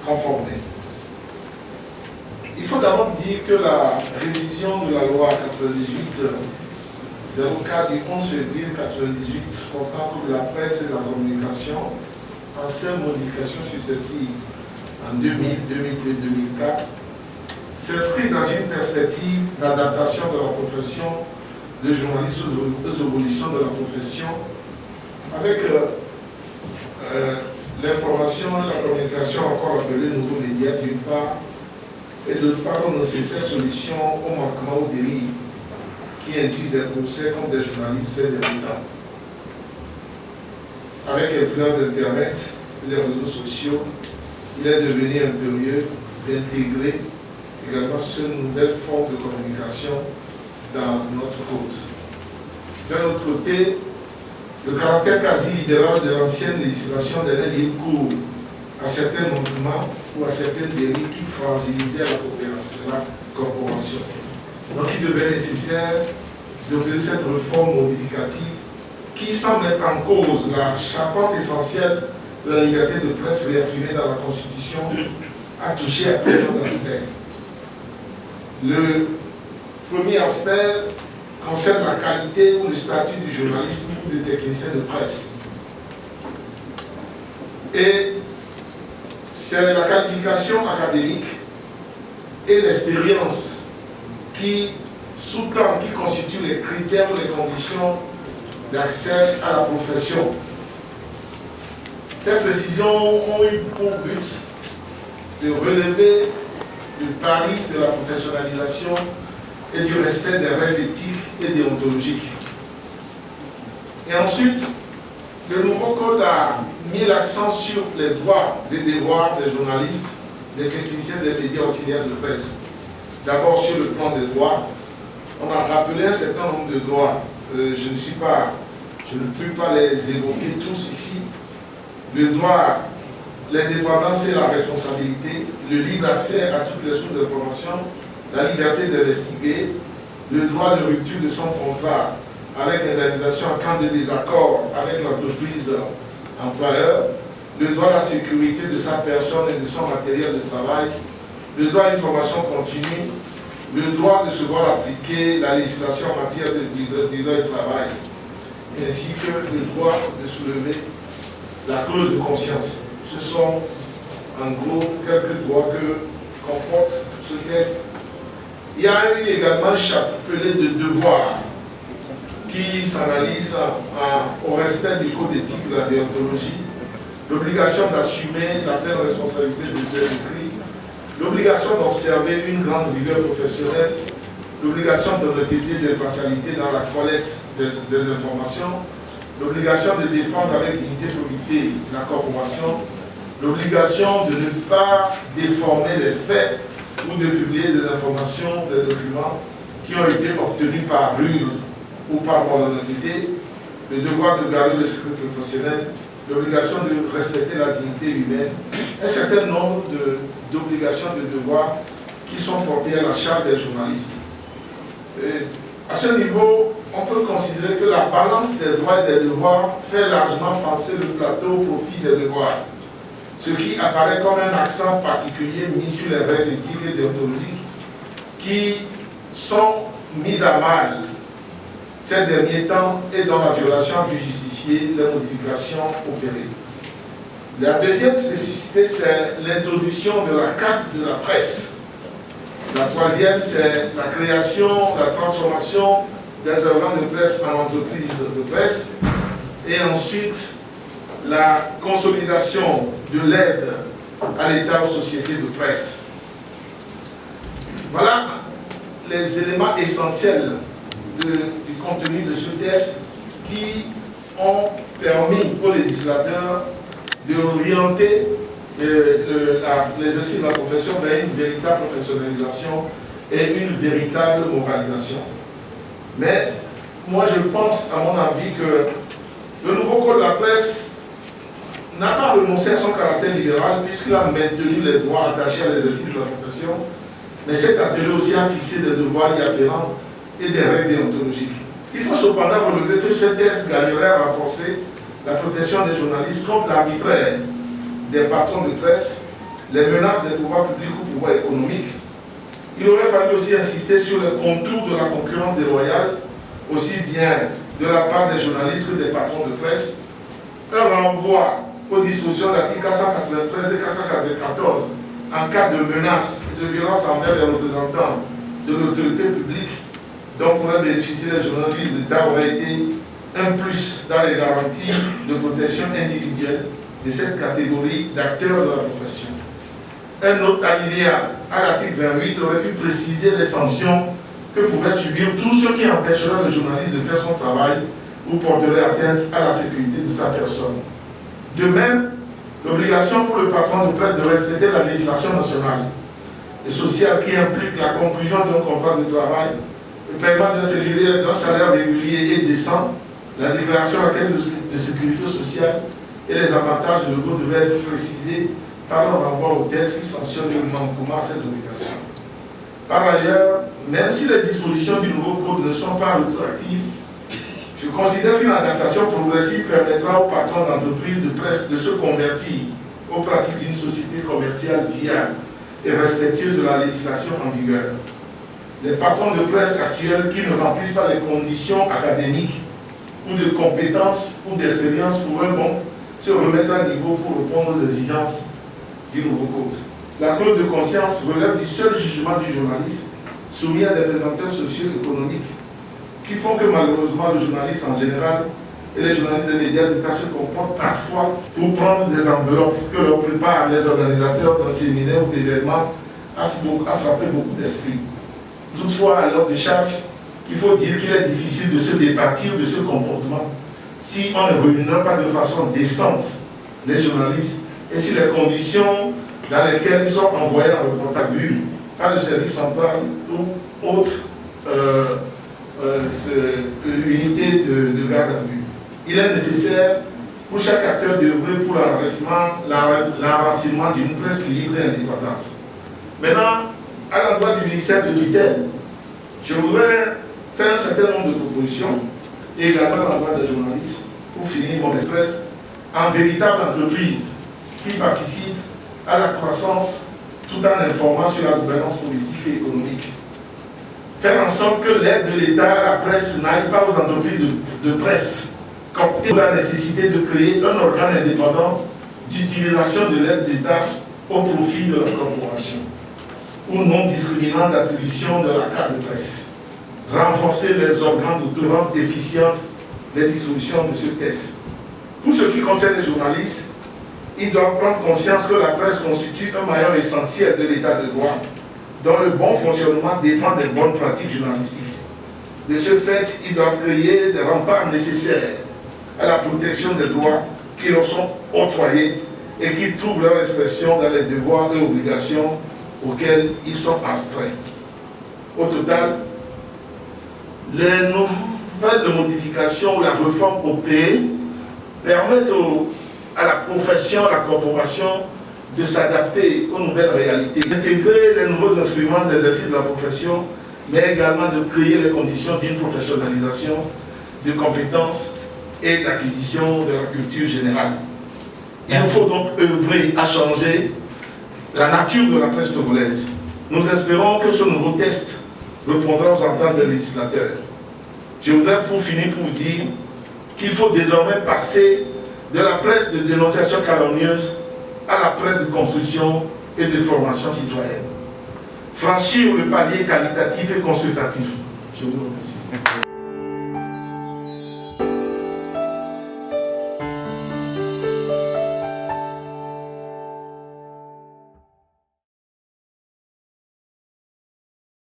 conformer. Il faut d'abord dire que la révision de la loi 98-04 du 11 février 98 portant sur la presse et la communication en 5 modifications successives en 2000, 2002, 2004 s'inscrit dans une perspective d'adaptation de la profession de journaliste aux évolutions de la profession avec l'information et la communication encore appelée nouveaux médias d'une part et d'autre part aux nécessaires solutions aux manquements, aux dérives qui induisent des procès contre des journalistes ces derniers temps. Avec l'influence d'Internet et des réseaux sociaux, il est devenu impérieux d'intégrer également cette nouvelle forme de communication dans notre côte. D'un autre côté, le caractère quasi libéral de l'ancienne législation donnait libre cours à certains manquements ou à certaines dérives qui fragilisaient la corporation. Donc il devait nécessaire d'opérer cette réforme modificative qui semble être en cause la charpente essentielle de la liberté de presse réaffirmée dans la Constitution a touché à plusieurs aspects. Le premier aspect concerne la qualité ou le statut du journalisme ou du technicien de presse. Et c'est la qualification académique et l'expérience qui sous-tendent, qui constituent les critères ou les conditions d'accès à la profession. Ces précisions ont eu pour but de relever le pari de la professionnalisation et du respect des règles éthiques et déontologiques. Et ensuite, le nouveau code a mis l'accent sur les droits et devoirs des journalistes, des techniciens des médias auxiliaires de presse. D'abord sur le plan des droits, on a rappelé un certain nombre de droits. Je ne peux pas les évoquer tous ici. Le droit, l'indépendance et la responsabilité, le libre accès à toutes les sources d'information, la liberté d'investiguer, le droit de rupture de son contrat avec l'indemnisation en cas de désaccord avec l'entreprise employeur, le droit à la sécurité de sa personne et de son matériel de travail, le droit à une formation continue, le droit de se voir appliquer la législation en matière de travail, ainsi que le droit de soulever la clause de conscience. Ce sont en gros quelques droits que comporte ce texte. Il y a eu également un chapelet de devoirs qui s'analyse au respect du code éthique de la déontologie, l'obligation d'assumer la pleine responsabilité des faits écrits, l'obligation d'observer une grande rigueur professionnelle, l'obligation d'honnêteté et d'impartialité dans la collecte des informations, l'obligation de défendre avec dignité et probité la corporation, l'obligation de ne pas déformer les faits ou de publier des informations, des documents qui ont été obtenus par ruse ou par malhonnêteté, le devoir de garder le secret professionnel, l'obligation de respecter la dignité humaine, un certain nombre d'obligations, de devoirs qui sont portés à la charge des journalistes. Et à ce niveau, on peut considérer que la balance des droits et des devoirs fait largement penser le plateau au profit des devoirs, ce qui apparaît comme un accent particulier mis sur les règles éthiques et déontologiques qui sont mises à mal ces derniers temps et dont la violation a pu justifier les modifications opérées. La deuxième spécificité, c'est l'introduction de la carte de la presse. La troisième, c'est la création, la transformation des organes de presse en entreprises de presse. Et ensuite, la consolidation de l'aide à l'État aux sociétés de presse. Voilà les éléments essentiels du contenu de ce texte qui ont permis aux législateurs d'orienter l'exercice de la profession vers une véritable professionnalisation et une véritable moralisation. Mais moi je pense, à mon avis, que le nouveau code de la presse n'a pas renoncé à son caractère libéral puisqu'il a maintenu les droits attachés à l'exercice de la profession, mais s'est attelé aussi à fixer des devoirs y afférents et des règles déontologiques. Il faut cependant relever que ce texte gagnerait à renforcer la protection des journalistes contre l'arbitraire des patrons de presse les menaces des pouvoirs publics ou pouvoirs économiques. Il aurait fallu aussi insister sur les contours de la concurrence déloyale, aussi bien de la part des journalistes que des patrons de presse. Un renvoi aux dispositions de l'article 493 et 494 en cas de menace et de violence envers les représentants de l'autorité publique dont pourraient bénéficier les journalistes d'État aurait été un plus dans les garanties de protection individuelle de cette catégorie d'acteurs de la profession. Un autre alinéa à l'article 28 aurait pu préciser les sanctions que pouvaient subir tous ceux qui empêcheraient le journaliste de faire son travail ou porteraient atteinte à la sécurité de sa personne. De même, l'obligation pour le patron de presse de respecter la législation nationale et sociale qui implique la conclusion d'un contrat de travail, le paiement d'un salaire régulier et décent, la déclaration à la caisse de sécurité sociale et les avantages de l'ego devaient être précisés par un renvoi au texte qui sanctionne le manquement à cette obligation. Par ailleurs, même si les dispositions du nouveau code ne sont pas rétroactives, je considère qu'une adaptation progressive permettra aux patrons d'entreprises de presse de se convertir aux pratiques d'une société commerciale viable et respectueuse de la législation en vigueur. Les patrons de presse actuels qui ne remplissent pas les conditions académiques ou de compétences ou d'expérience pourraient donc se remettre à niveau pour répondre aux exigences du nouveau code. La clause de conscience relève du seul jugement du journaliste soumis à des présenteurs socio-économiques qui font que malheureusement le journaliste en général et les journalistes des médias d'État se comportent parfois pour prendre des enveloppes que leur préparent les organisateurs d'un séminaire ou d'événements à frapper beaucoup d'esprit. Toutefois, à leur décharge, il faut dire qu'il est difficile de se départir de ce comportement si on ne rémunère pas de façon décente les journalistes et si les conditions dans lesquelles ils sont envoyés en reportage vu par le service central ou autre unité de garde à vue. Il est nécessaire pour chaque acteur d'œuvrer pour l'enracinement d'une presse libre et indépendante. Maintenant, à l'endroit du ministère de tutelle, je voudrais faire un certain nombre de propositions et également à l'endroit des journalistes pour finir mon express en véritable entreprise qui participe à la croissance tout en informant sur la gouvernance politique et économique. Faire en sorte que l'aide de l'État à la presse n'aille pas aux entreprises de presse, compter la nécessité de créer un organe indépendant d'utilisation de l'aide d'État au profit de la corporation, ou non discriminant d'attribution de la carte de presse. Renforcer les organes de rendre efficientes les dispositions de ce texte. Pour ce qui concerne les journalistes, ils doivent prendre conscience que la presse constitue un maillon essentiel de l'état de droit, dont le bon fonctionnement dépend des bonnes pratiques journalistiques. De ce fait, ils doivent créer des remparts nécessaires à la protection des droits qui leur sont octroyés et qui trouvent leur expression dans les devoirs et obligations auxquels ils sont astreints. Au total, les nouvelles modifications ou la réforme opérée permettent à la profession, à la corporation de s'adapter aux nouvelles réalités, d'intégrer les nouveaux instruments d'exercice de la profession, mais également de créer les conditions d'une professionnalisation de compétences et d'acquisition de la culture générale. Il nous faut donc œuvrer à changer la nature de la presse togolaise. Nous espérons que ce nouveau texte répondra aux attentes des législateurs. Je voudrais pour finir pour vous dire qu'il faut désormais passer de la presse de dénonciation calomnieuse à la presse de construction et de formation citoyenne. Franchir le palier qualitatif et consultatif. Je vous remercie.